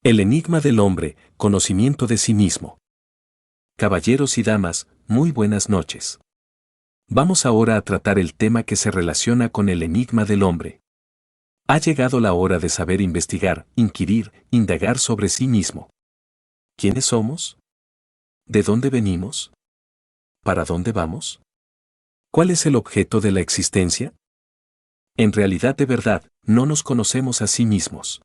El enigma del hombre, conocimiento de sí mismo. Caballeros y damas, muy buenas noches. Vamos ahora a tratar el tema que se relaciona con el enigma del hombre. Ha llegado la hora de saber investigar, inquirir, indagar sobre sí mismo. ¿Quiénes somos? ¿De dónde venimos? ¿Para dónde vamos? ¿Cuál es el objeto de la existencia? En realidad de verdad, no nos conocemos a sí mismos.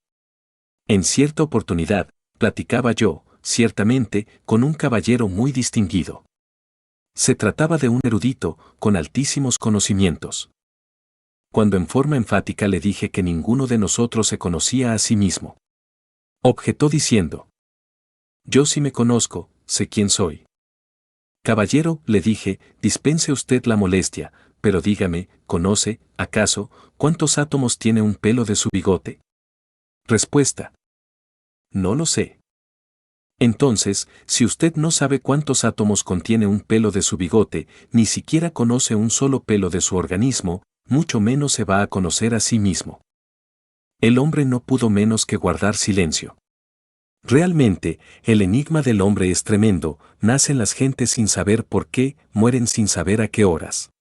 En cierta oportunidad, platicaba yo, ciertamente, con un caballero muy distinguido. Se trataba de un erudito, con altísimos conocimientos. Cuando en forma enfática le dije que ninguno de nosotros se conocía a sí mismo, objetó diciendo: yo sí me conozco, sé quién soy. Caballero, le dije, dispense usted la molestia, pero dígame, ¿conoce, acaso, cuántos átomos tiene un pelo de su bigote? Respuesta: no lo sé. Entonces, si usted no sabe cuántos átomos contiene un pelo de su bigote, ni siquiera conoce un solo pelo de su organismo, mucho menos se va a conocer a sí mismo. El hombre no pudo menos que guardar silencio. Realmente, el enigma del hombre es tremendo, nacen las gentes sin saber por qué, mueren sin saber a qué horas.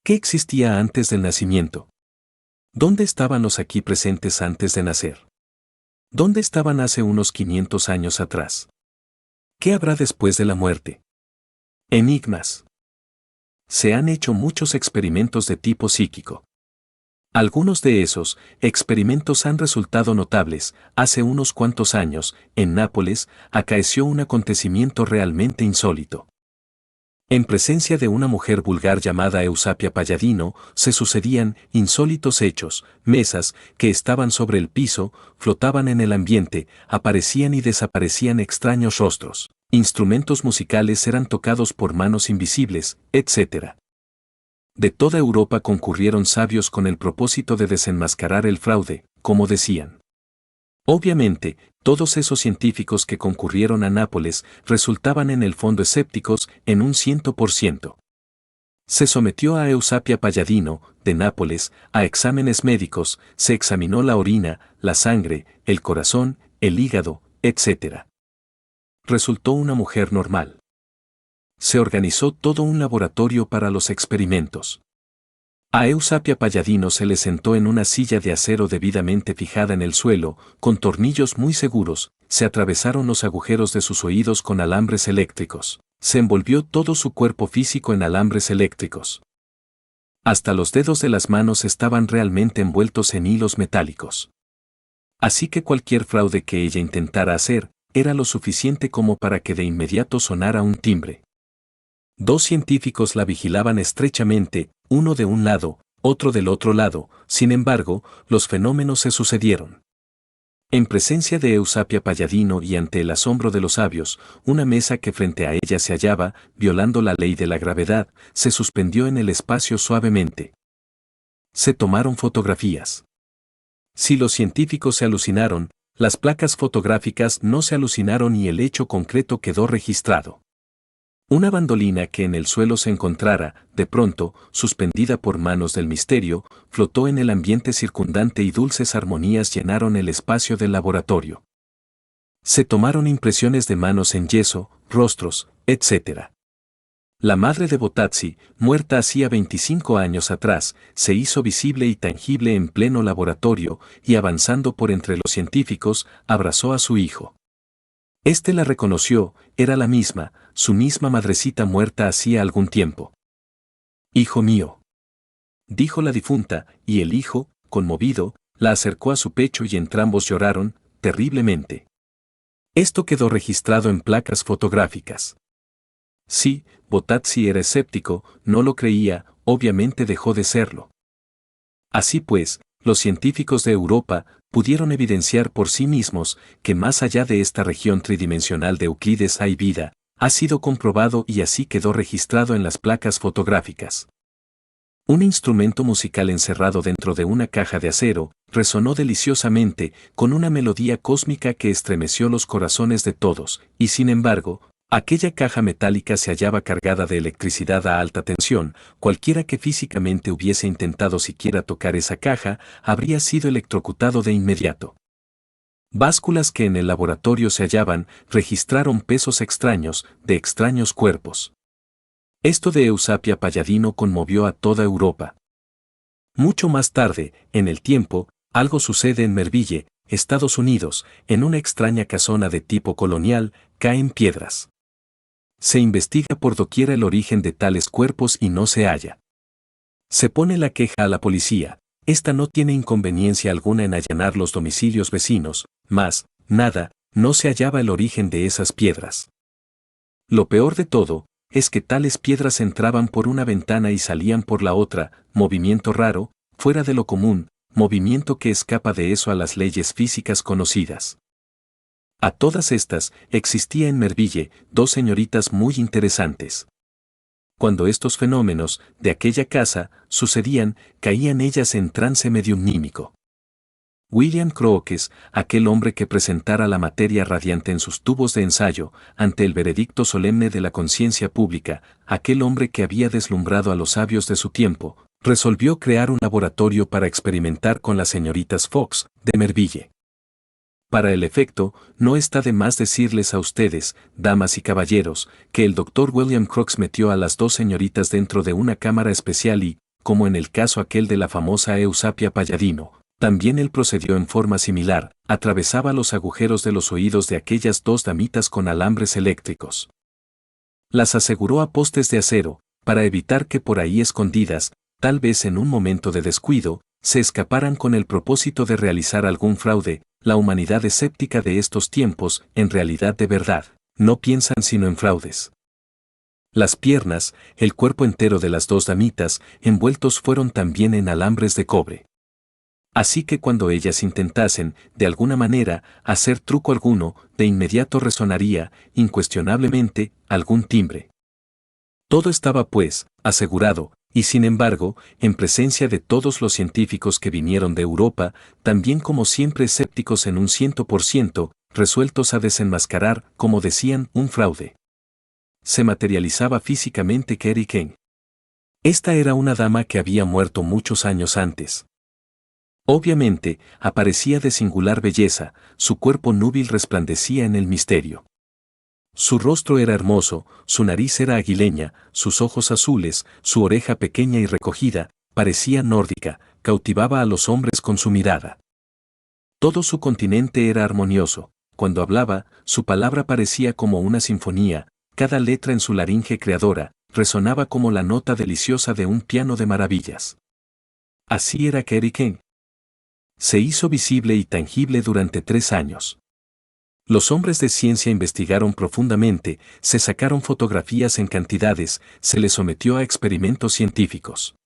¿Qué existía antes del nacimiento? ¿Dónde estaban los aquí presentes antes de nacer? ¿Dónde estaban hace unos 500 años atrás? ¿Qué habrá después de la muerte? Enigmas. Se han hecho muchos experimentos de tipo psíquico. Algunos de esos experimentos han resultado notables. Hace unos cuantos años, en Nápoles, acaeció un acontecimiento realmente insólito. En presencia de una mujer vulgar llamada Eusapia Palladino, se sucedían insólitos hechos: mesas que estaban sobre el piso, flotaban en el ambiente, aparecían y desaparecían extraños rostros, instrumentos musicales eran tocados por manos invisibles, etc. De toda Europa concurrieron sabios con el propósito de desenmascarar el fraude, como decían. Obviamente, todos esos científicos que concurrieron a Nápoles resultaban en el fondo escépticos en un 100%. Se sometió a Eusapia Palladino, de Nápoles, a exámenes médicos, se examinó la orina, la sangre, el corazón, el hígado, etc. Resultó una mujer normal. Se organizó todo un laboratorio para los experimentos. A Eusapia Palladino se le sentó en una silla de acero debidamente fijada en el suelo, con tornillos muy seguros, se atravesaron los agujeros de sus oídos con alambres eléctricos, se envolvió todo su cuerpo físico en alambres eléctricos. Hasta los dedos de las manos estaban realmente envueltos en hilos metálicos. Así que cualquier fraude que ella intentara hacer, era lo suficiente como para que de inmediato sonara un timbre. Dos científicos la vigilaban estrechamente, uno de un lado, otro del otro lado. Sin embargo, los fenómenos se sucedieron. En presencia de Eusapia Palladino y ante el asombro de los sabios, una mesa que frente a ella se hallaba, violando la ley de la gravedad, se suspendió en el espacio suavemente. Se tomaron fotografías. Si los científicos se alucinaron, las placas fotográficas no se alucinaron y el hecho concreto quedó registrado. Una bandolina que en el suelo se encontrara, de pronto, suspendida por manos del misterio, flotó en el ambiente circundante y dulces armonías llenaron el espacio del laboratorio. Se tomaron impresiones de manos en yeso, rostros, etc. La madre de Bottazzi, muerta hacía 25 años atrás, se hizo visible y tangible en pleno laboratorio y avanzando por entre los científicos, abrazó a su hijo. Este la reconoció, era la misma, su misma madrecita muerta hacía algún tiempo. «Hijo mío», dijo la difunta, y el hijo, conmovido, la acercó a su pecho y entrambos lloraron, terriblemente. Esto quedó registrado en placas fotográficas. Sí, Bottazzi era escéptico, no lo creía, obviamente dejó de serlo. Así pues, los científicos de Europa pudieron evidenciar por sí mismos que más allá de esta región tridimensional de Euclides hay vida, ha sido comprobado y así quedó registrado en las placas fotográficas. Un instrumento musical encerrado dentro de una caja de acero resonó deliciosamente con una melodía cósmica que estremeció los corazones de todos, y sin embargo, aquella caja metálica se hallaba cargada de electricidad a alta tensión. Cualquiera que físicamente hubiese intentado siquiera tocar esa caja habría sido electrocutado de inmediato. Básculas que en el laboratorio se hallaban registraron pesos extraños de extraños cuerpos. Esto de Eusapia Palladino conmovió a toda Europa. Mucho más tarde, en el tiempo, algo sucede en Merville, Estados Unidos, en una extraña casona de tipo colonial, caen piedras. Se investiga por doquiera el origen de tales cuerpos y no se halla. Se pone la queja a la policía. Esta no tiene inconveniencia alguna en allanar los domicilios vecinos, mas, nada, no se hallaba el origen de esas piedras. Lo peor de todo, es que tales piedras entraban por una ventana y salían por la otra, movimiento raro, fuera de lo común, movimiento que escapa de eso a las leyes físicas conocidas. A todas estas, existía en Merville dos señoritas muy interesantes. Cuando estos fenómenos, de aquella casa, sucedían, caían ellas en trance mediumnímico. William Crookes, aquel hombre que presentara la materia radiante en sus tubos de ensayo, ante el veredicto solemne de la conciencia pública, aquel hombre que había deslumbrado a los sabios de su tiempo, resolvió crear un laboratorio para experimentar con las señoritas Fox, de Merville. Para el efecto, no está de más decirles a ustedes, damas y caballeros, que el Dr. William Crookes metió a las dos señoritas dentro de una cámara especial y, como en el caso aquel de la famosa Eusapia Palladino, también él procedió en forma similar, atravesaba los agujeros de los oídos de aquellas dos damitas con alambres eléctricos. Las aseguró a postes de acero, para evitar que por ahí escondidas, tal vez en un momento de descuido, se escaparan con el propósito de realizar algún fraude. La humanidad escéptica de estos tiempos, en realidad de verdad, no piensan sino en fraudes. Las piernas, el cuerpo entero de las dos damitas, envueltos fueron también en alambres de cobre. Así que cuando ellas intentasen, de alguna manera, hacer truco alguno, de inmediato resonaría, incuestionablemente, algún timbre. Todo estaba pues, asegurado, y sin embargo, en presencia de todos los científicos que vinieron de Europa, también como siempre escépticos en un 100%, resueltos a desenmascarar, como decían, un fraude. Se materializaba físicamente Carrie King. Esta era una dama que había muerto muchos años antes. Obviamente, aparecía de singular belleza, su cuerpo núbil resplandecía en el misterio. Su rostro era hermoso, su nariz era aguileña, sus ojos azules, su oreja pequeña y recogida, parecía nórdica, cautivaba a los hombres con su mirada. Todo su continente era armonioso, cuando hablaba, su palabra parecía como una sinfonía, cada letra en su laringe creadora, resonaba como la nota deliciosa de un piano de maravillas. Así era Carrie King. Se hizo visible y tangible durante 3 años. Los hombres de ciencia investigaron profundamente, se sacaron fotografías en cantidades, se les sometió a experimentos científicos.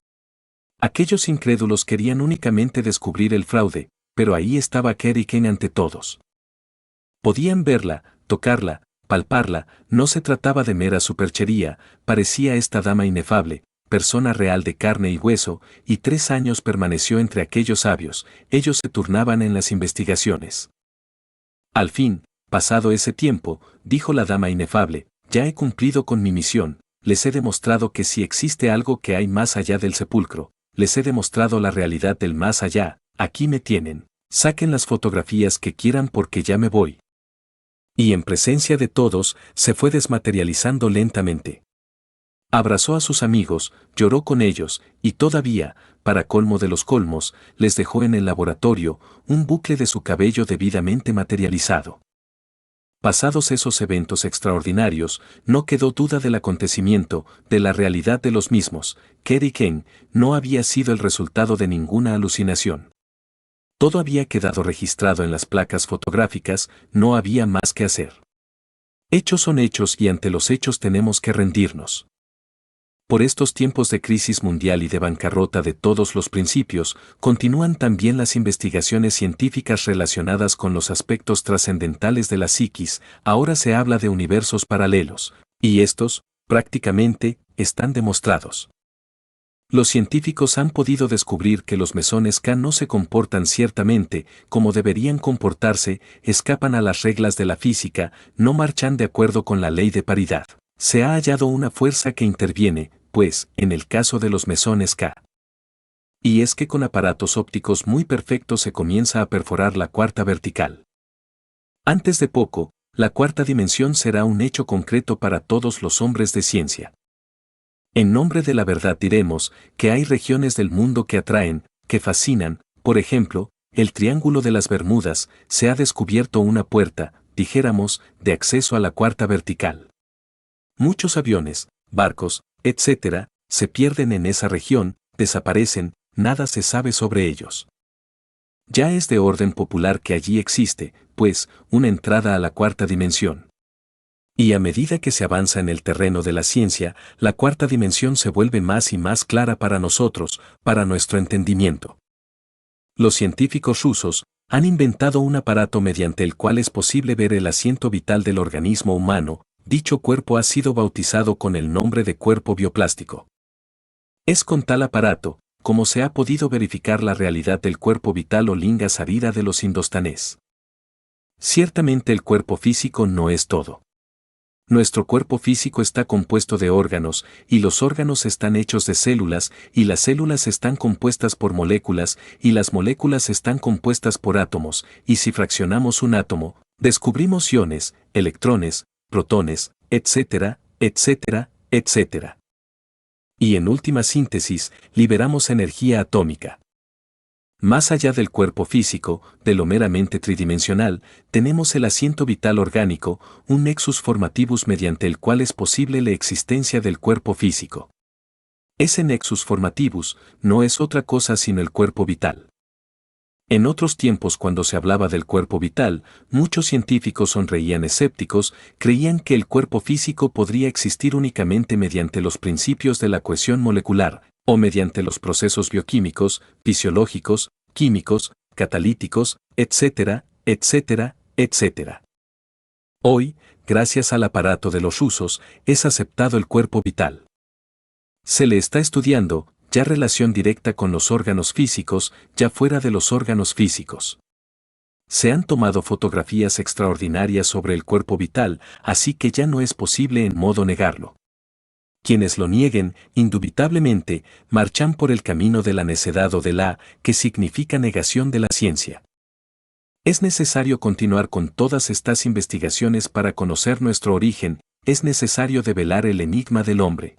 Aquellos incrédulos querían únicamente descubrir el fraude, pero ahí estaba Carrie King ante todos. Podían verla, tocarla, palparla, no se trataba de mera superchería, parecía esta dama inefable, persona real de carne y hueso, y 3 años permaneció entre aquellos sabios, ellos se turnaban en las investigaciones. Al fin, pasado ese tiempo, dijo la dama inefable, ya he cumplido con mi misión, les he demostrado que si existe algo que hay más allá del sepulcro, les he demostrado la realidad del más allá, aquí me tienen, saquen las fotografías que quieran porque ya me voy. Y en presencia de todos, se fue desmaterializando lentamente. Abrazó a sus amigos, lloró con ellos, y todavía, para colmo de los colmos, les dejó en el laboratorio un bucle de su cabello debidamente materializado. Pasados esos eventos extraordinarios, no quedó duda del acontecimiento, de la realidad de los mismos. Carrie King no había sido el resultado de ninguna alucinación. Todo había quedado registrado en las placas fotográficas, no había más que hacer. Hechos son hechos y ante los hechos tenemos que rendirnos. Por estos tiempos de crisis mundial y de bancarrota de todos los principios, continúan también las investigaciones científicas relacionadas con los aspectos trascendentales de la psiquis, ahora se habla de universos paralelos, y estos, prácticamente, están demostrados. Los científicos han podido descubrir que los mesones K no se comportan ciertamente como deberían comportarse, escapan a las reglas de la física, no marchan de acuerdo con la ley de paridad. Se ha hallado una fuerza que interviene, pues, en el caso de los mesones K. Y es que con aparatos ópticos muy perfectos se comienza a perforar la cuarta vertical. Antes de poco, la cuarta dimensión será un hecho concreto para todos los hombres de ciencia. En nombre de la verdad diremos que hay regiones del mundo que atraen, que fascinan, por ejemplo, el Triángulo de las Bermudas, se ha descubierto una puerta, dijéramos, de acceso a la cuarta vertical. Muchos aviones, barcos, etc., se pierden en esa región, desaparecen, nada se sabe sobre ellos. Ya es de orden popular que allí existe, pues, una entrada a la cuarta dimensión. Y a medida que se avanza en el terreno de la ciencia, la cuarta dimensión se vuelve más y más clara para nosotros, para nuestro entendimiento. Los científicos rusos han inventado un aparato mediante el cual es posible ver el asiento vital del organismo humano. Dicho cuerpo ha sido bautizado con el nombre de cuerpo bioplástico. Es con tal aparato, como se ha podido verificar la realidad del cuerpo vital o linga sarira de los indostanés. Ciertamente el cuerpo físico no es todo. Nuestro cuerpo físico está compuesto de órganos, y los órganos están hechos de células, y las células están compuestas por moléculas, y las moléculas están compuestas por átomos, y si fraccionamos un átomo, descubrimos iones, electrones, protones, etcétera, etcétera, etcétera. Y en última síntesis, liberamos energía atómica. Más allá del cuerpo físico, de lo meramente tridimensional, tenemos el asiento vital orgánico, un nexus formativus mediante el cual es posible la existencia del cuerpo físico. Ese nexus formativus no es otra cosa sino el cuerpo vital. En otros tiempos, cuando se hablaba del cuerpo vital, muchos científicos sonreían escépticos, creían que el cuerpo físico podría existir únicamente mediante los principios de la cohesión molecular, o mediante los procesos bioquímicos, fisiológicos, químicos, catalíticos, etcétera, etcétera, etcétera. Hoy, gracias al aparato de los rusos, es aceptado el cuerpo vital. Se le está estudiando, ya relación directa con los órganos físicos, ya fuera de los órganos físicos. Se han tomado fotografías extraordinarias sobre el cuerpo vital, así que ya no es posible en modo negarlo. Quienes lo nieguen, indubitablemente, marchan por el camino de la necedad o de la, que significa negación de la ciencia. Es necesario continuar con todas estas investigaciones para conocer nuestro origen, es necesario develar el enigma del hombre.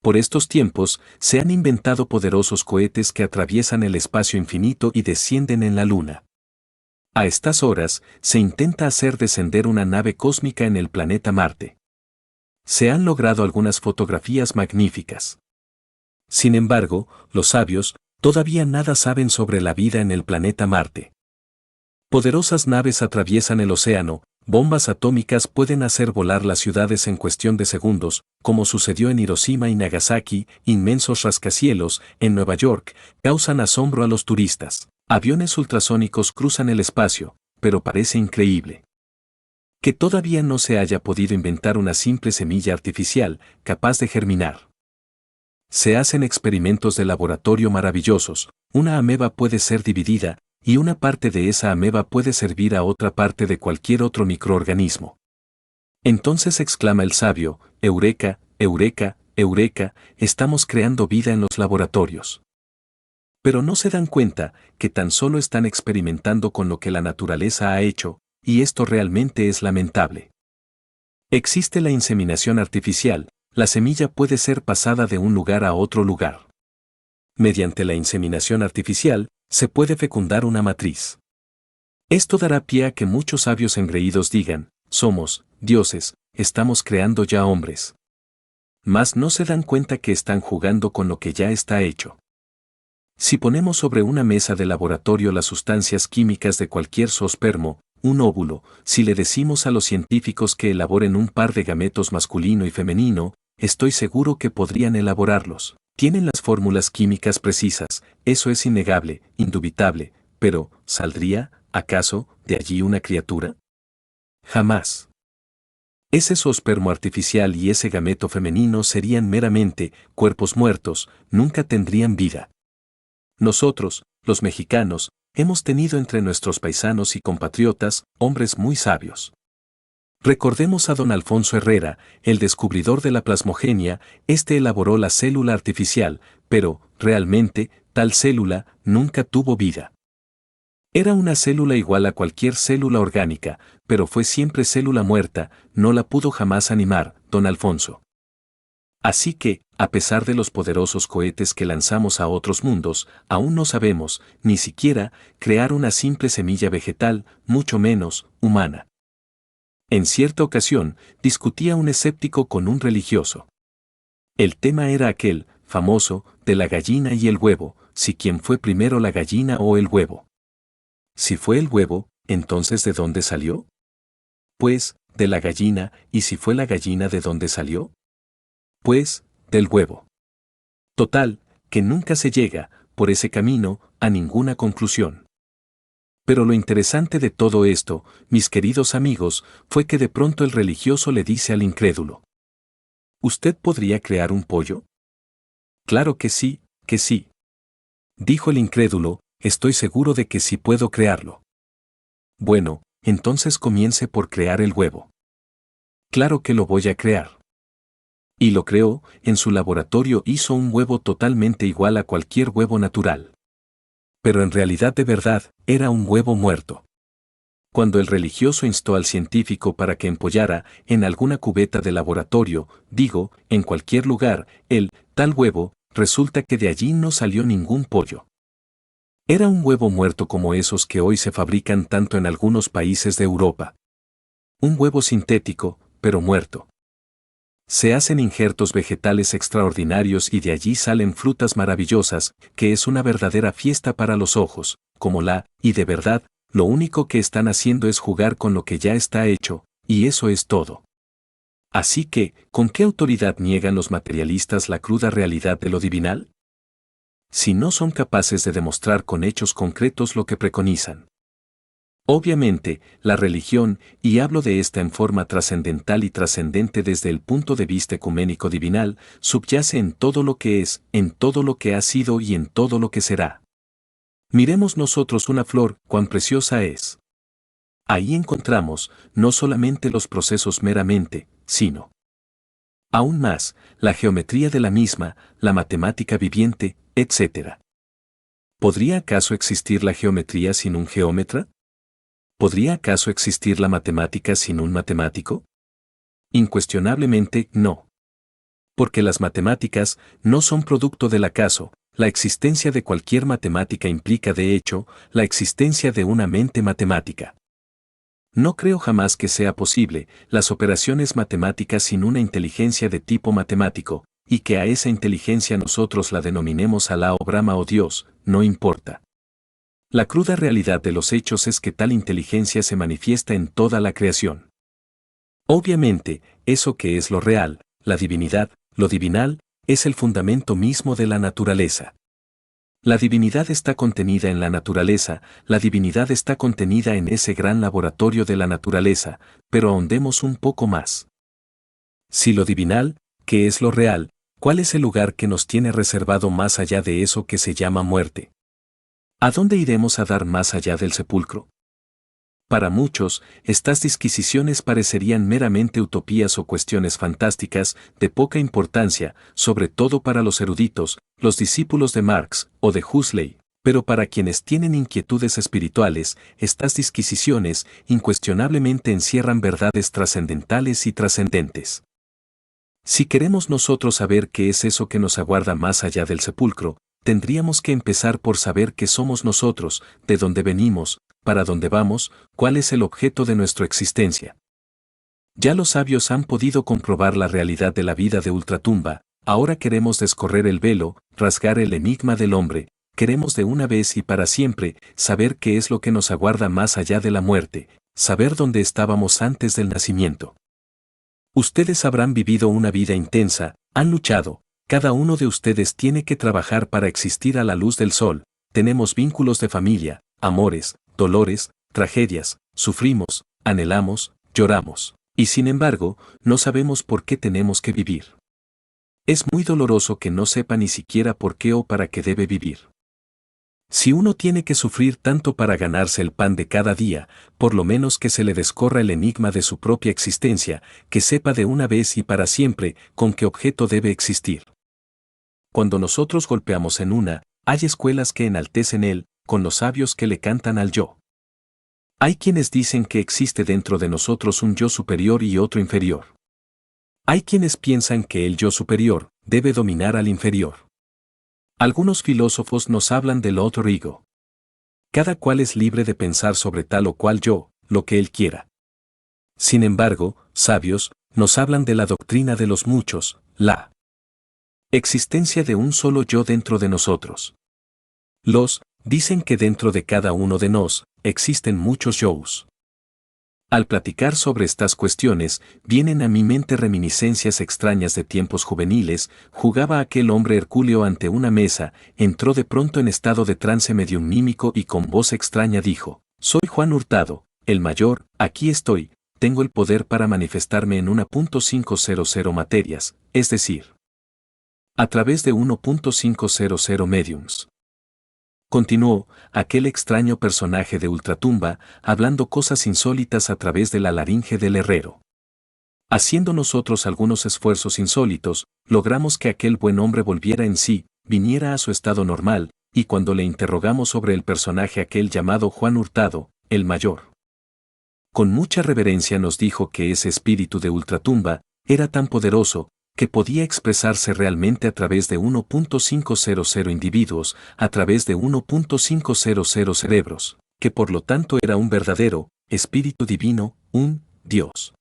Por estos tiempos, se han inventado poderosos cohetes que atraviesan el espacio infinito y descienden en la Luna. A estas horas, se intenta hacer descender una nave cósmica en el planeta Marte. Se han logrado algunas fotografías magníficas. Sin embargo, los sabios todavía nada saben sobre la vida en el planeta Marte. Poderosas naves atraviesan el océano, bombas atómicas pueden hacer volar las ciudades en cuestión de segundos, como sucedió en Hiroshima y Nagasaki, inmensos rascacielos, en Nueva York, causan asombro a los turistas. Aviones ultrasónicos cruzan el espacio, pero parece increíble que todavía no se haya podido inventar una simple semilla artificial capaz de germinar. Se hacen experimentos de laboratorio maravillosos, una ameba puede ser dividida, y una parte de esa ameba puede servir a otra parte de cualquier otro microorganismo. Entonces exclama el sabio, Eureka, Eureka, Eureka, estamos creando vida en los laboratorios. Pero no se dan cuenta que tan solo están experimentando con lo que la naturaleza ha hecho, y esto realmente es lamentable. Existe la inseminación artificial, la semilla puede ser pasada de un lugar a otro lugar. Mediante la inseminación artificial, se puede fecundar una matriz. Esto dará pie a que muchos sabios engreídos digan, somos dioses, estamos creando ya hombres. Mas no se dan cuenta que están jugando con lo que ya está hecho. Si ponemos sobre una mesa de laboratorio las sustancias químicas de cualquier zoospermo, un óvulo, si le decimos a los científicos que elaboren un par de gametos masculino y femenino, estoy seguro que podrían elaborarlos. Tienen las fórmulas químicas precisas, eso es innegable, indubitable, pero, ¿saldría, acaso, de allí una criatura? Jamás. Ese zoospermo artificial y ese gameto femenino serían meramente cuerpos muertos, nunca tendrían vida. Nosotros, los mexicanos, hemos tenido entre nuestros paisanos y compatriotas hombres muy sabios. Recordemos a don Alfonso Herrera, el descubridor de la plasmogenia, este elaboró la célula artificial, pero, realmente, tal célula nunca tuvo vida. Era una célula igual a cualquier célula orgánica, pero fue siempre célula muerta, no la pudo jamás animar, don Alfonso. Así que, a pesar de los poderosos cohetes que lanzamos a otros mundos, aún no sabemos, ni siquiera, crear una simple semilla vegetal, mucho menos, humana. En cierta ocasión, discutía un escéptico con un religioso. El tema era aquel, famoso, de la gallina y el huevo, si quién fue primero la gallina o el huevo. Si fue el huevo, entonces ¿de dónde salió? Pues, de la gallina, y si fue la gallina ¿de dónde salió? Pues, del huevo. Total, que nunca se llega, por ese camino, a ninguna conclusión. Pero lo interesante de todo esto, mis queridos amigos, fue que de pronto el religioso le dice al incrédulo: ¿usted podría crear un pollo? Claro que sí, que sí. Dijo el incrédulo, estoy seguro de que sí puedo crearlo. Bueno, entonces comience por crear el huevo. Claro que lo voy a crear. Y lo creó, en su laboratorio hizo un huevo totalmente igual a cualquier huevo natural. Pero en realidad de verdad, era un huevo muerto. Cuando el religioso instó al científico para que empollara, en alguna cubeta de laboratorio, digo, en cualquier lugar, el tal huevo, resulta que de allí no salió ningún pollo. Era un huevo muerto como esos que hoy se fabrican tanto en algunos países de Europa. Un huevo sintético, pero muerto. Se hacen injertos vegetales extraordinarios y de allí salen frutas maravillosas, que es una verdadera fiesta para los ojos, y de verdad, lo único que están haciendo es jugar con lo que ya está hecho, y eso es todo. Así que, ¿con qué autoridad niegan los materialistas la cruda realidad de lo divinal? Si no son capaces de demostrar con hechos concretos lo que preconizan. Obviamente, la religión, y hablo de esta en forma trascendental y trascendente desde el punto de vista ecuménico divinal, subyace en todo lo que es, en todo lo que ha sido y en todo lo que será. Miremos nosotros una flor, cuán preciosa es. Ahí encontramos, no solamente los procesos meramente, sino aún más, la geometría de la misma, la matemática viviente, etc. ¿Podría acaso existir la geometría sin un geómetra? ¿Podría acaso existir la matemática sin un matemático? Incuestionablemente no. Porque las matemáticas no son producto del acaso, la existencia de cualquier matemática implica de hecho la existencia de una mente matemática. No creo jamás que sea posible las operaciones matemáticas sin una inteligencia de tipo matemático, y que a esa inteligencia nosotros la denominemos Alá o Brahma o Dios, no importa. La cruda realidad de los hechos es que tal inteligencia se manifiesta en toda la creación. Obviamente, eso que es lo real, la divinidad, lo divinal, es el fundamento mismo de la naturaleza. La divinidad está contenida en la naturaleza, la divinidad está contenida en ese gran laboratorio de la naturaleza, pero ahondemos un poco más. Si lo divinal, que es lo real, ¿cuál es el lugar que nos tiene reservado más allá de eso que se llama muerte? ¿A dónde iremos a dar más allá del sepulcro? Para muchos, estas disquisiciones parecerían meramente utopías o cuestiones fantásticas, de poca importancia, sobre todo para los eruditos, los discípulos de Marx o de Huxley, pero para quienes tienen inquietudes espirituales, estas disquisiciones incuestionablemente encierran verdades trascendentales y trascendentes. Si queremos nosotros saber qué es eso que nos aguarda más allá del sepulcro, tendríamos que empezar por saber qué somos nosotros, de dónde venimos, para dónde vamos, cuál es el objeto de nuestra existencia. Ya los sabios han podido comprobar la realidad de la vida de ultratumba, ahora queremos descorrer el velo, rasgar el enigma del hombre, queremos de una vez y para siempre saber qué es lo que nos aguarda más allá de la muerte, saber dónde estábamos antes del nacimiento. Ustedes habrán vivido una vida intensa, han luchado. Cada uno de ustedes tiene que trabajar para existir a la luz del sol, tenemos vínculos de familia, amores, dolores, tragedias, sufrimos, anhelamos, lloramos, y sin embargo, no sabemos por qué tenemos que vivir. Es muy doloroso que no sepa ni siquiera por qué o para qué debe vivir. Si uno tiene que sufrir tanto para ganarse el pan de cada día, por lo menos que se le descorra el enigma de su propia existencia, que sepa de una vez y para siempre con qué objeto debe existir. Cuando nosotros golpeamos en una, hay escuelas que enaltecen el con los sabios que le cantan al yo. Hay quienes dicen que existe dentro de nosotros un yo superior y otro inferior. Hay quienes piensan que el yo superior debe dominar al inferior. Algunos filósofos nos hablan del otro ego. Cada cual es libre de pensar sobre tal o cual yo, lo que él quiera. Sin embargo, sabios nos hablan de la doctrina de los muchos, la existencia de un solo yo dentro de nosotros. Los dicen que dentro de cada uno de nos existen muchos yous. Al platicar sobre estas cuestiones, vienen a mi mente reminiscencias extrañas de tiempos juveniles. Jugaba aquel hombre hercúleo ante una mesa, entró de pronto en estado de trance mediumnímico y con voz extraña dijo: «Soy Juan Hurtado, el mayor, aquí estoy, tengo el poder para manifestarme en 1.500 materias, es decir, a través de 1.500 mediums». Continuó aquel extraño personaje de ultratumba, hablando cosas insólitas a través de la laringe del herrero. Haciendo nosotros algunos esfuerzos insólitos, logramos que aquel buen hombre volviera en sí, viniera a su estado normal, y cuando le interrogamos sobre el personaje aquel llamado Juan Hurtado, el mayor, con mucha reverencia nos dijo que ese espíritu de ultratumba era tan poderoso, que podía expresarse realmente a través de 1.500 individuos, a través de 1.500 cerebros, que por lo tanto era un verdadero espíritu divino, un Dios.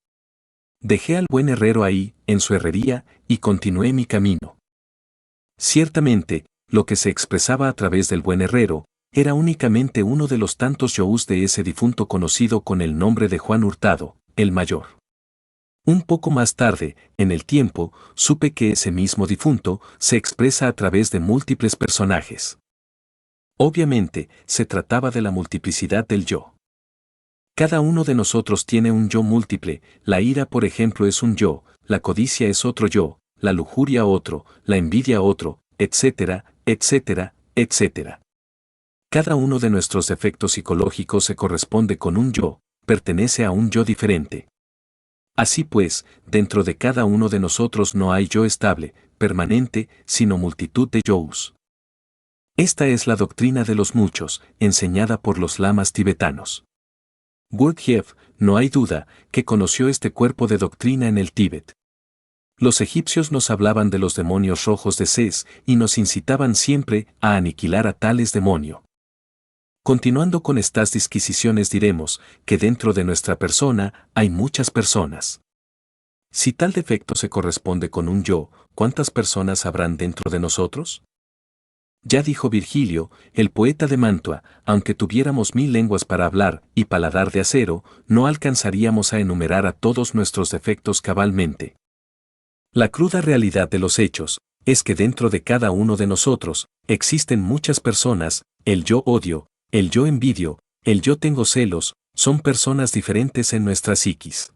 Dejé al buen herrero ahí, en su herrería, y continué mi camino. Ciertamente, lo que se expresaba a través del buen herrero, era únicamente uno de los tantos yous de ese difunto conocido con el nombre de Juan Hurtado, el mayor. Un poco más tarde, en el tiempo, supe que ese mismo difunto se expresa a través de múltiples personajes. Obviamente, se trataba de la multiplicidad del yo. Cada uno de nosotros tiene un yo múltiple, la ira por ejemplo es un yo, la codicia es otro yo, la lujuria otro, la envidia otro, etcétera, etcétera, etcétera. Cada uno de nuestros defectos psicológicos se corresponde con un yo, pertenece a un yo diferente. Así pues, dentro de cada uno de nosotros no hay yo estable, permanente, sino multitud de yous. Esta es la doctrina de los muchos, enseñada por los lamas tibetanos. Gurdjieff, no hay duda, que conoció este cuerpo de doctrina en el Tíbet. Los egipcios nos hablaban de los demonios rojos de Ses y nos incitaban siempre a aniquilar a tales demonios. Continuando con estas disquisiciones diremos que dentro de nuestra persona hay muchas personas. Si tal defecto se corresponde con un yo, ¿cuántas personas habrán dentro de nosotros? Ya dijo Virgilio, el poeta de Mantua, aunque tuviéramos 1000 lenguas para hablar y paladar de acero, no alcanzaríamos a enumerar a todos nuestros defectos cabalmente. La cruda realidad de los hechos es que dentro de cada uno de nosotros existen muchas personas, el yo odio, el yo envidio, el yo tengo celos, son personas diferentes en nuestra psiquis.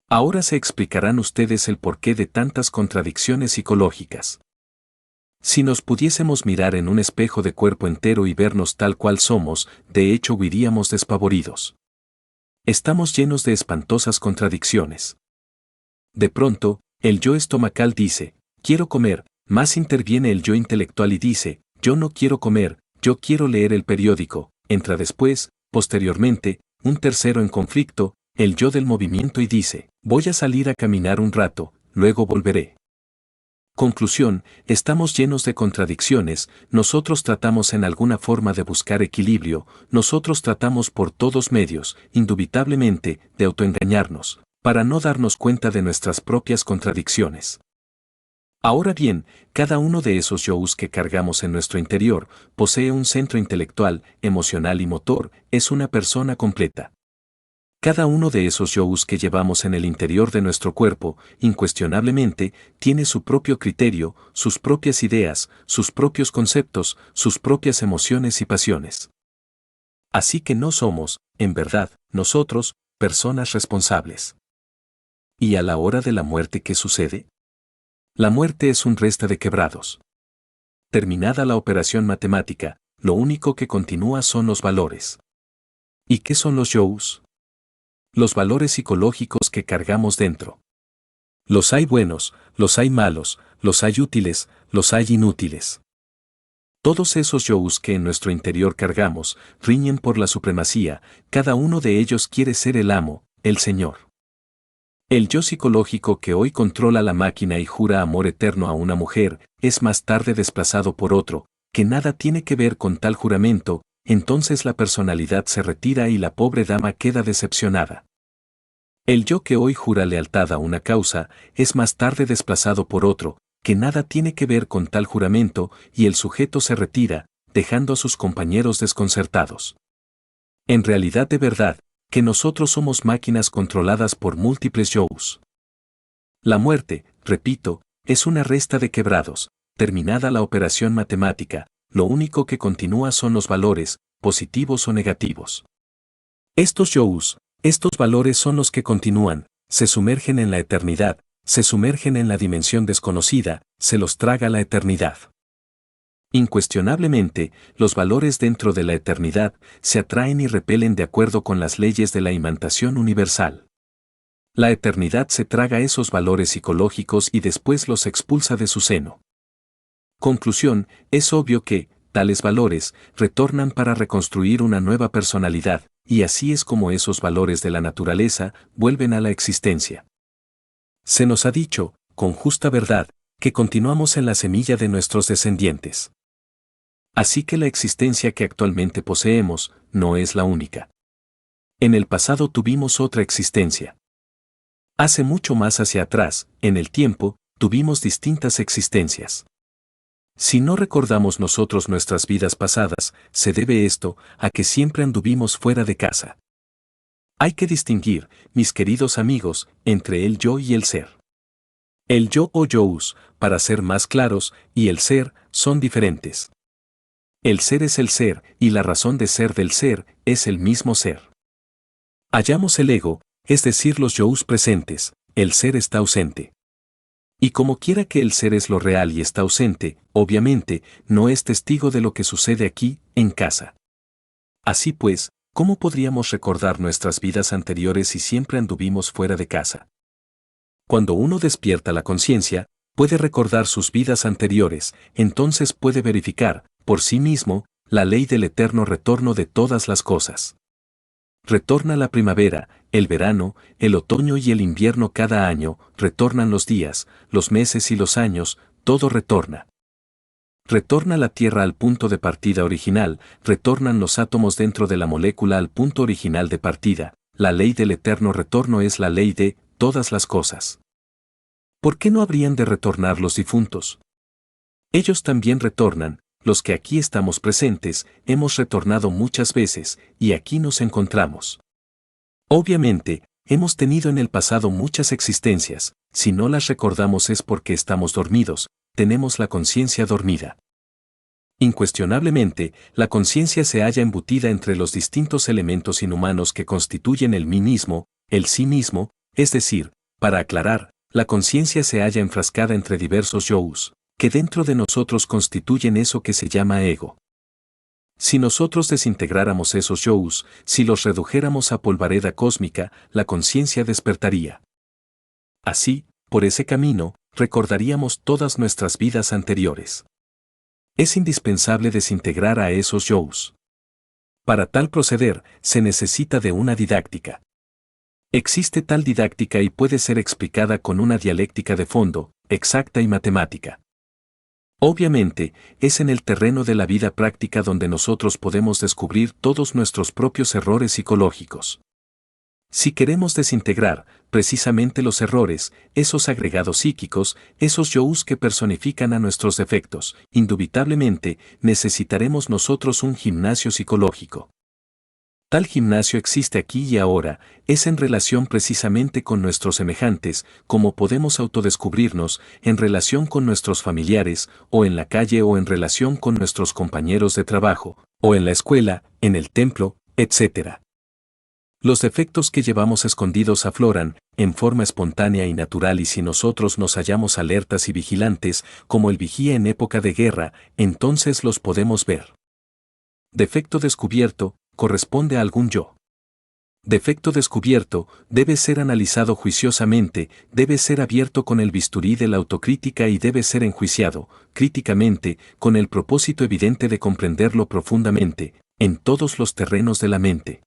Ahora se explicarán ustedes el porqué de tantas contradicciones psicológicas. Si nos pudiésemos mirar en un espejo de cuerpo entero y vernos tal cual somos, de hecho huiríamos despavoridos. Estamos llenos de espantosas contradicciones. De pronto, el yo estomacal dice, quiero comer, más interviene el yo intelectual y dice, yo no quiero comer, yo quiero leer el periódico, entra después, posteriormente, un tercero en conflicto, el yo del movimiento y dice, voy a salir a caminar un rato, luego volveré. Conclusión, estamos llenos de contradicciones, nosotros tratamos en alguna forma de buscar equilibrio, nosotros tratamos por todos medios, indubitablemente, de autoengañarnos, para no darnos cuenta de nuestras propias contradicciones. Ahora bien, cada uno de esos yous que cargamos en nuestro interior posee un centro intelectual, emocional y motor, es una persona completa. Cada uno de esos yous que llevamos en el interior de nuestro cuerpo, incuestionablemente, tiene su propio criterio, sus propias ideas, sus propios conceptos, sus propias emociones y pasiones. Así que no somos, en verdad, nosotros, personas responsables. ¿Y a la hora de la muerte qué sucede? La muerte es un resta de quebrados. Terminada la operación matemática, lo único que continúa son los valores. ¿Y qué son los yous? Los valores psicológicos que cargamos dentro. Los hay buenos, los hay malos, los hay útiles, los hay inútiles. Todos esos yous que en nuestro interior cargamos, riñen por la supremacía, cada uno de ellos quiere ser el amo, el señor. El yo psicológico que hoy controla la máquina y jura amor eterno a una mujer, es más tarde desplazado por otro, que nada tiene que ver con tal juramento, entonces la personalidad se retira y la pobre dama queda decepcionada. El yo que hoy jura lealtad a una causa, es más tarde desplazado por otro, que nada tiene que ver con tal juramento, y el sujeto se retira, dejando a sus compañeros desconcertados. En realidad de verdad, que nosotros somos máquinas controladas por múltiples yous. La muerte, repito, es una resta de quebrados, terminada la operación matemática, lo único que continúa son los valores, positivos o negativos. Estos yous, estos valores son los que continúan, se sumergen en la eternidad, se sumergen en la dimensión desconocida, se los traga la eternidad. Incuestionablemente, los valores dentro de la eternidad se atraen y repelen de acuerdo con las leyes de la imantación universal. La eternidad se traga esos valores psicológicos y después los expulsa de su seno. Conclusión, es obvio que, tales valores, retornan para reconstruir una nueva personalidad, y así es como esos valores de la naturaleza vuelven a la existencia. Se nos ha dicho, con justa verdad, que continuamos en la semilla de nuestros descendientes. Así que la existencia que actualmente poseemos no es la única. En el pasado tuvimos otra existencia. Hace mucho más hacia atrás, en el tiempo, tuvimos distintas existencias. Si no recordamos nosotros nuestras vidas pasadas, se debe esto a que siempre anduvimos fuera de casa. Hay que distinguir, mis queridos amigos, entre el yo y el ser. El yo o yous, para ser más claros, y el ser, son diferentes. El ser es el ser, y la razón de ser del ser, es el mismo ser. Hallamos el ego, es decir los yous presentes, el ser está ausente. Y como quiera que el ser es lo real y está ausente, obviamente, no es testigo de lo que sucede aquí, en casa. Así pues, ¿cómo podríamos recordar nuestras vidas anteriores si siempre anduvimos fuera de casa? Cuando uno despierta la conciencia, puede recordar sus vidas anteriores, entonces puede verificar, por sí mismo, la ley del eterno retorno de todas las cosas. Retorna la primavera, el verano, el otoño y el invierno cada año, retornan los días, los meses y los años, todo retorna. Retorna la Tierra al punto de partida original, retornan los átomos dentro de la molécula al punto original de partida, la ley del eterno retorno es la ley de todas las cosas. ¿Por qué no habrían de retornar los difuntos? Ellos también retornan, los que aquí estamos presentes, hemos retornado muchas veces, y aquí nos encontramos. Obviamente, hemos tenido en el pasado muchas existencias, si no las recordamos es porque estamos dormidos, tenemos la conciencia dormida. Incuestionablemente, la conciencia se halla embutida entre los distintos elementos inhumanos que constituyen el mí mismo, el sí mismo, es decir, para aclarar, la conciencia se halla enfrascada entre diversos yous, que dentro de nosotros constituyen eso que se llama ego. Si nosotros desintegráramos esos yous, si los redujéramos a polvareda cósmica, la conciencia despertaría. Así, por ese camino, recordaríamos todas nuestras vidas anteriores. Es indispensable desintegrar a esos yous. Para tal proceder, se necesita de una didáctica. Existe tal didáctica y puede ser explicada con una dialéctica de fondo, exacta y matemática. Obviamente, es en el terreno de la vida práctica donde nosotros podemos descubrir todos nuestros propios errores psicológicos. Si queremos desintegrar, precisamente los errores, esos agregados psíquicos, esos yous que personifican a nuestros defectos, indubitablemente, necesitaremos nosotros un gimnasio psicológico. Tal gimnasio existe aquí y ahora, es en relación precisamente con nuestros semejantes, como podemos autodescubrirnos, en relación con nuestros familiares, o en la calle o en relación con nuestros compañeros de trabajo, o en la escuela, en el templo, etc. Los defectos que llevamos escondidos afloran, en forma espontánea y natural y si nosotros nos hallamos alertas y vigilantes, como el vigía en época de guerra, entonces los podemos ver. Defecto descubierto, corresponde a algún yo. Defecto descubierto, debe ser analizado juiciosamente, debe ser abierto con el bisturí de la autocrítica y debe ser enjuiciado, críticamente, con el propósito evidente de comprenderlo profundamente, en todos los terrenos de la mente.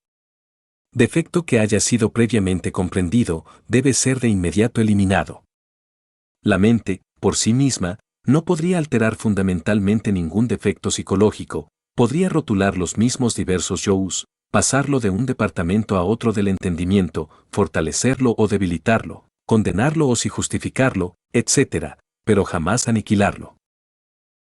Defecto que haya sido previamente comprendido, debe ser de inmediato eliminado. La mente, por sí misma, no podría alterar fundamentalmente ningún defecto psicológico, podría rotular los mismos diversos yous, pasarlo de un departamento a otro del entendimiento, fortalecerlo o debilitarlo, condenarlo o si justificarlo, etc., pero jamás aniquilarlo.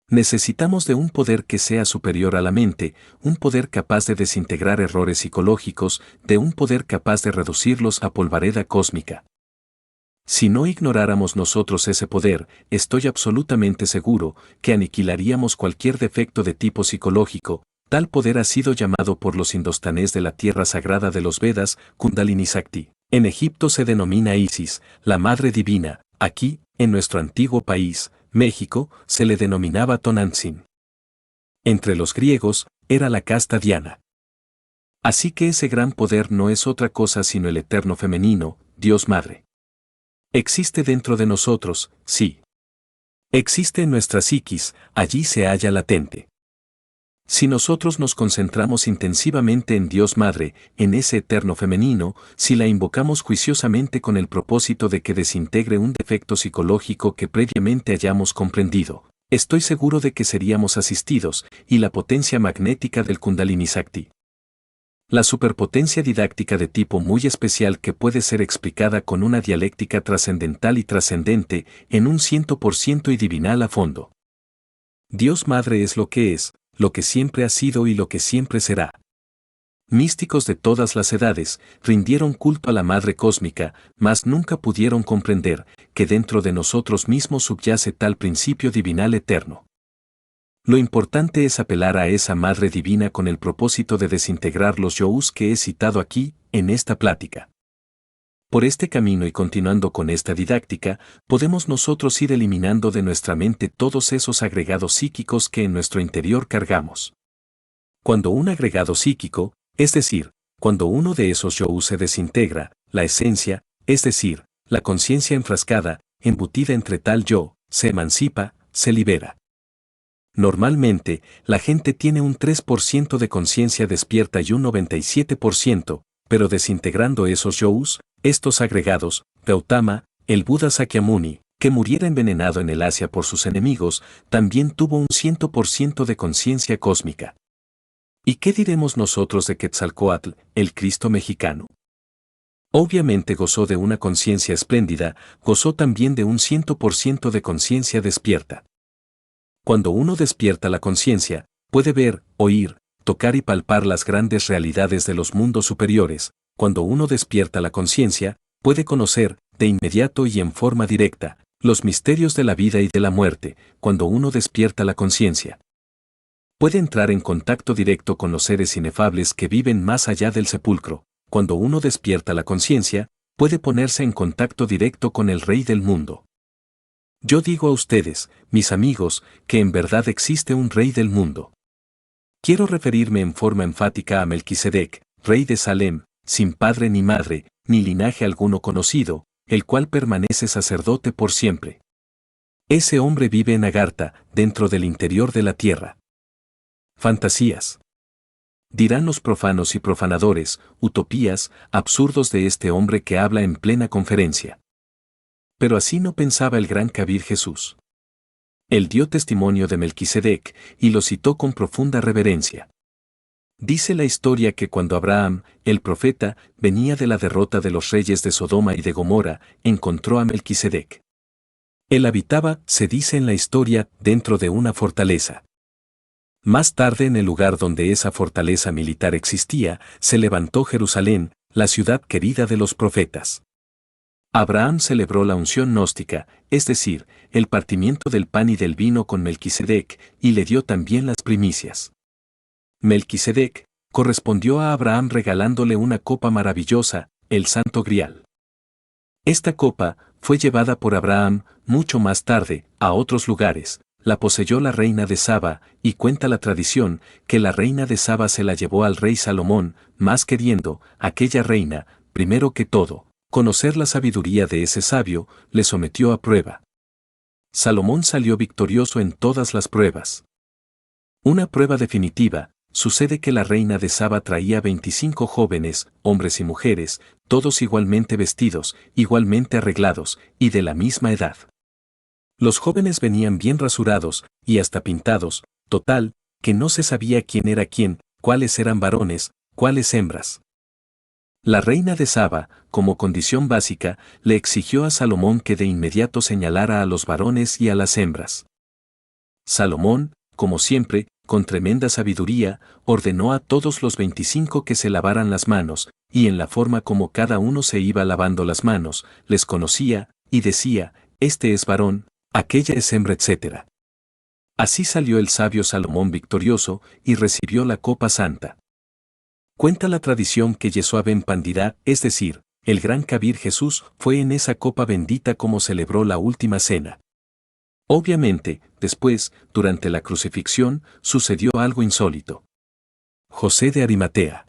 Necesitamos de un poder que sea superior a la mente, un poder capaz de desintegrar errores psicológicos, de un poder capaz de reducirlos a polvareda cósmica. Si no ignoráramos nosotros ese poder, estoy absolutamente seguro que aniquilaríamos cualquier defecto de tipo psicológico. Tal poder ha sido llamado por los indostanes de la tierra sagrada de los Vedas, Kundalini Sakti. En Egipto se denomina Isis, la Madre Divina. Aquí, en nuestro antiguo país, México, se le denominaba Tonantzin. Entre los griegos, era la casta Diana. Así que ese gran poder no es otra cosa sino el eterno femenino, Dios Madre. Existe dentro de nosotros, sí. Existe en nuestra psiquis, allí se halla latente. Si nosotros nos concentramos intensivamente en Dios Madre, en ese eterno femenino, si la invocamos juiciosamente con el propósito de que desintegre un defecto psicológico que previamente hayamos comprendido, estoy seguro de que seríamos asistidos, y la potencia magnética del Kundalini Sakti. La superpotencia didáctica de tipo muy especial que puede ser explicada con una dialéctica trascendental y trascendente, en un 100% y divinal a fondo. Dios Madre es lo que siempre ha sido y lo que siempre será. Místicos de todas las edades rindieron culto a la Madre Cósmica, mas nunca pudieron comprender que dentro de nosotros mismos subyace tal principio divinal eterno. Lo importante es apelar a esa Madre Divina con el propósito de desintegrar los yous que he citado aquí, en esta plática. Por este camino y continuando con esta didáctica, podemos nosotros ir eliminando de nuestra mente todos esos agregados psíquicos que en nuestro interior cargamos. Cuando un agregado psíquico, es decir, cuando uno de esos yous se desintegra, la esencia, es decir, la conciencia enfrascada, embutida entre tal yo, se emancipa, se libera. Normalmente, la gente tiene un 3% de conciencia despierta y un 97%, pero desintegrando esos yous, estos agregados, Gautama, el Buda Sakyamuni, que muriera envenenado en el Asia por sus enemigos, también tuvo un 100% de conciencia cósmica. ¿Y qué diremos nosotros de Quetzalcóatl, el Cristo mexicano? Obviamente gozó de una conciencia espléndida, gozó también de un 100% de conciencia despierta. Cuando uno despierta la conciencia, puede ver, oír, tocar y palpar las grandes realidades de los mundos superiores. Cuando uno despierta la conciencia, puede conocer, de inmediato y en forma directa, los misterios de la vida y de la muerte. Cuando uno despierta la conciencia, puede entrar en contacto directo con los seres inefables que viven más allá del sepulcro. Cuando uno despierta la conciencia, puede ponerse en contacto directo con el Rey del mundo. Yo digo a ustedes, mis amigos, que en verdad existe un Rey del mundo. Quiero referirme en forma enfática a Melquisedec, rey de Salem, sin padre ni madre, ni linaje alguno conocido, el cual permanece sacerdote por siempre. Ese hombre vive en Agartha, dentro del interior de la tierra. Fantasías. Dirán los profanos y profanadores, utopías, absurdos de este hombre que habla en plena conferencia. Pero así no pensaba el gran Kabir Jesús. Él dio testimonio de Melquisedec y lo citó con profunda reverencia. Dice la historia que cuando Abraham, el profeta, venía de la derrota de los reyes de Sodoma y de Gomorra, encontró a Melquisedec. Él habitaba, se dice en la historia, dentro de una fortaleza. Más tarde, en el lugar donde esa fortaleza militar existía, se levantó Jerusalén, la ciudad querida de los profetas. Abraham celebró la unción gnóstica, es decir, el partimiento del pan y del vino con Melquisedec, y le dio también las primicias. Melquisedec correspondió a Abraham regalándole una copa maravillosa, el Santo Grial. Esta copa fue llevada por Abraham, mucho más tarde, a otros lugares, la poseyó la reina de Saba, y cuenta la tradición que la reina de Saba se la llevó al rey Salomón, más queriendo, aquella reina, primero que todo, conocer la sabiduría de ese sabio, le sometió a prueba. Salomón salió victorioso en todas las pruebas. Una prueba definitiva, sucede que la reina de Saba traía 25 jóvenes, hombres y mujeres, todos igualmente vestidos, igualmente arreglados, y de la misma edad. Los jóvenes venían bien rasurados, y hasta pintados, total, que no se sabía quién era quién, cuáles eran varones, cuáles hembras. La reina de Saba, como condición básica, le exigió a Salomón que de inmediato señalara a los varones y a las hembras. Salomón, como siempre, con tremenda sabiduría, ordenó a todos los 25 que se lavaran las manos, y en la forma como cada uno se iba lavando las manos, les conocía, y decía, este es varón, aquella es hembra, etc. Así salió el sabio Salomón victorioso, y recibió la copa santa. Cuenta la tradición que Yeshua ben Pandira, es decir, el gran Kabir Jesús, fue en esa copa bendita como celebró la última cena. Obviamente, después, durante la crucifixión, sucedió algo insólito. José de Arimatea,